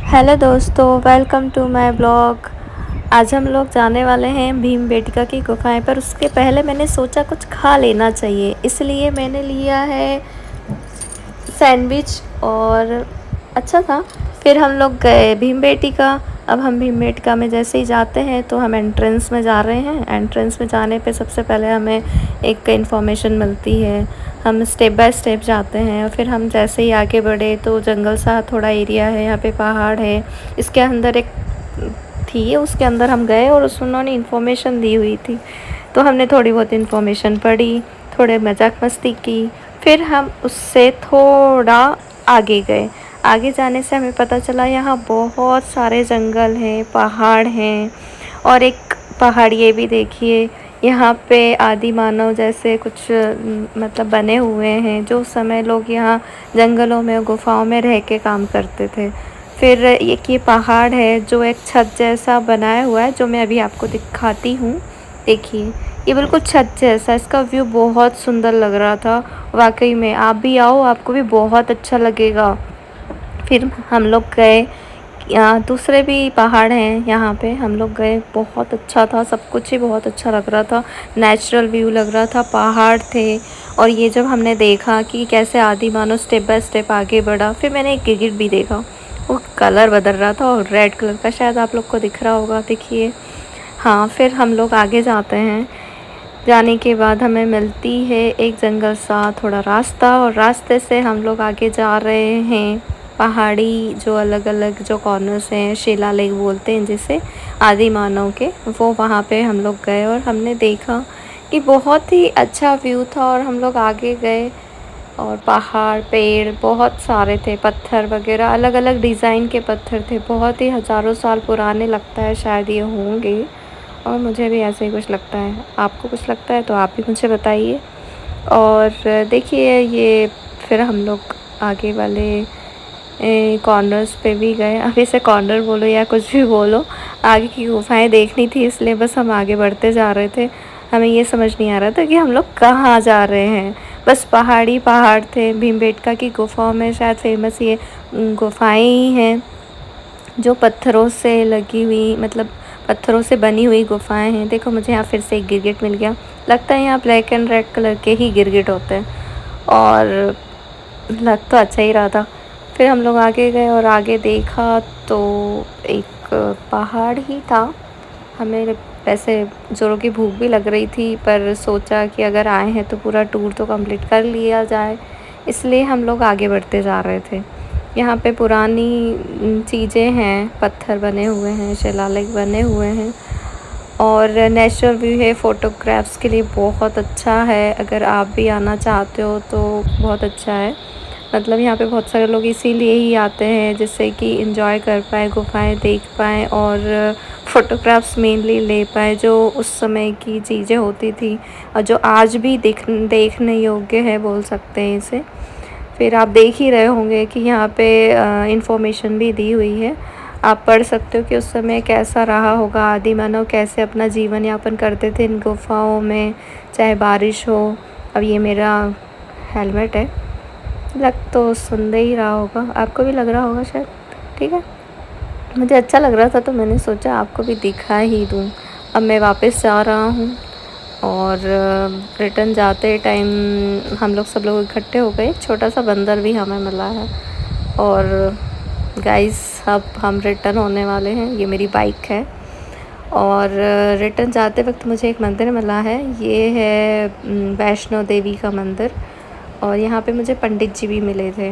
Hello दोस्तों, welcome to my blog. आज हम लोग जाने वाले हैं भीमबेटका की गुफाएं, पर उसके पहले मैंने सोचा कुछ खा लेना चाहिए, इसलिए मैंने लिया है सैंडविच और अच्छा था। फिर हम लोग गए भीमबेटका। अब हम भीमबेटका में जैसे ही जाते हैं तो हम एंट्रेंस में जा रहे हैं। एंट्रेंस में जाने पे सबसे पहले हमें एक इन्फॉर्मेशन मिलती है। हम स्टेप बाय स्टेप जाते हैं और फिर हम जैसे ही आगे बढ़े तो जंगल सा थोड़ा एरिया है, यहाँ पे पहाड़ है। इसके अंदर एक थी, उसके अंदर हम गए और उन्होंने इन्फॉर्मेशन दी हुई थी, तो हमने थोड़ी बहुत इन्फॉर्मेशन पढ़ी, थोड़े मजाक मस्ती की। फिर हम उससे थोड़ा आगे गए। आगे जाने से हमें पता चला यहाँ बहुत सारे जंगल हैं, पहाड़ हैं। और एक पहाड़ ये भी देखिए, यहाँ पे आदि मानव जैसे कुछ मतलब बने हुए हैं, जो उस समय लोग यहाँ जंगलों में गुफाओं में रह के काम करते थे। फिर एक ये पहाड़ है जो एक छत जैसा बनाया हुआ है, जो मैं अभी आपको दिखाती हूँ। देखिए, ये बिल्कुल छत जैसा, इसका व्यू बहुत सुंदर लग रहा था। वाकई में आप भी आओ, आपको भी बहुत अच्छा लगेगा। फिर हम लोग गए, यहाँ दूसरे भी पहाड़ हैं, यहाँ पे हम लोग गए। बहुत अच्छा था, सब कुछ ही बहुत अच्छा लग रहा था। नेचुरल व्यू लग रहा था, पहाड़ थे। और ये जब हमने देखा कि कैसे आदि मानव स्टेप बाय स्टेप आगे बढ़ा, फिर मैंने एक गिरगिट भी देखा, वो कलर बदल रहा था और रेड कलर का, शायद आप लोग को दिख रहा होगा, देखिए। हाँ, फिर हम लोग आगे जाते हैं। जाने के बाद हमें मिलती है एक जंगल सा थोड़ा रास्ता, और रास्ते से हम लोग आगे जा रहे हैं। पहाड़ी जो अलग अलग जो कॉर्नर्स हैं, शिलालेख बोलते हैं जिसे, आदि मानव के, वो वहाँ पे हम लोग गए और हमने देखा कि बहुत ही अच्छा व्यू था। और हम लोग आगे गए और पहाड़, पेड़ बहुत सारे थे, पत्थर वगैरह अलग अलग डिज़ाइन के पत्थर थे, बहुत ही हज़ारों साल पुराने लगता है शायद ये होंगे। और मुझे भी ऐसे ही कुछ लगता है। आपको कुछ लगता है तो आप भी मुझे बताइए। और देखिए, ये फिर हम लोग आगे वाले कॉर्नर्स पे भी गए। अब इसे कॉर्नर बोलो या कुछ भी बोलो, आगे की गुफाएं देखनी थी, इसलिए बस हम आगे बढ़ते जा रहे थे। हमें ये समझ नहीं आ रहा था कि हम लोग कहाँ जा रहे हैं। बस पहाड़ी पहाड़ थे। भीमबेटका की गुफाओं में शायद फेमस ये गुफाएं ही हैं, जो पत्थरों से लगी हुई, मतलब पत्थरों से बनी हुई गुफाएं हैं। देखो, मुझे यहाँ फिर से एक गिरगिट मिल गया। लगता है यहाँ ब्लैक एंड रेड कलर के ही गिरगिट होते हैं, और लग तो अच्छा ही रहा था। फिर हम लोग आगे गए और आगे देखा तो एक पहाड़ ही था। हमें वैसे ज़ोरों की भूख भी लग रही थी, पर सोचा कि अगर आए हैं तो पूरा टूर तो कंप्लीट कर लिया जाए, इसलिए हम लोग आगे बढ़ते जा रहे थे। यहाँ पे पुरानी चीज़ें हैं, पत्थर बने हुए हैं, शिलालेख बने हुए हैं, और नेचुरल व्यू है। फ़ोटोग्राफ्स के लिए बहुत अच्छा है। अगर आप भी आना चाहते हो तो बहुत अच्छा है। मतलब यहाँ पे बहुत सारे लोग इसीलिए ही आते हैं, जिससे कि एंजॉय कर पाएँ, गुफाएं देख पाएँ और फ़ोटोग्राफ्स मेनली ले पाएँ, जो उस समय की चीज़ें होती थी और जो आज भी देखने योग्य है, बोल सकते हैं इसे। फिर आप देख ही रहे होंगे कि यहाँ पे इंफॉर्मेशन भी दी हुई है। आप पढ़ सकते हो कि उस समय कैसा रहा होगा, आदि मानव कैसे अपना जीवन यापन करते थे इन गुफाओं में, चाहे बारिश हो। अब ये मेरा हेलमेट है, लग तो सुंदर ही रहा होगा, आपको भी लग रहा होगा शायद। ठीक है, मुझे अच्छा लग रहा था तो मैंने सोचा आपको भी दिखा ही दूँ। अब मैं वापस जा रहा हूँ, और रिटर्न जाते टाइम हम लोग सब लोग इकट्ठे हो गए। छोटा सा बंदर भी हमें मिला है। और गाइस, अब हम रिटर्न होने वाले हैं। ये मेरी बाइक है, और रिटर्न जाते वक्त मुझे एक मंदिर मिला है। ये है वैष्णो देवी का मंदिर, और यहाँ पे मुझे पंडित जी भी मिले थे।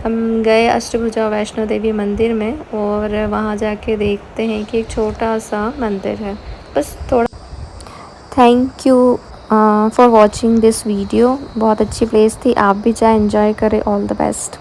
हम गए अष्टभुजा वैष्णो देवी मंदिर में, और वहाँ जाके देखते हैं कि एक छोटा सा मंदिर है, बस थोड़ा। Thank you for watching this video. बहुत अच्छी प्लेस थी, आप भी जाए एंजॉय करें। All the best.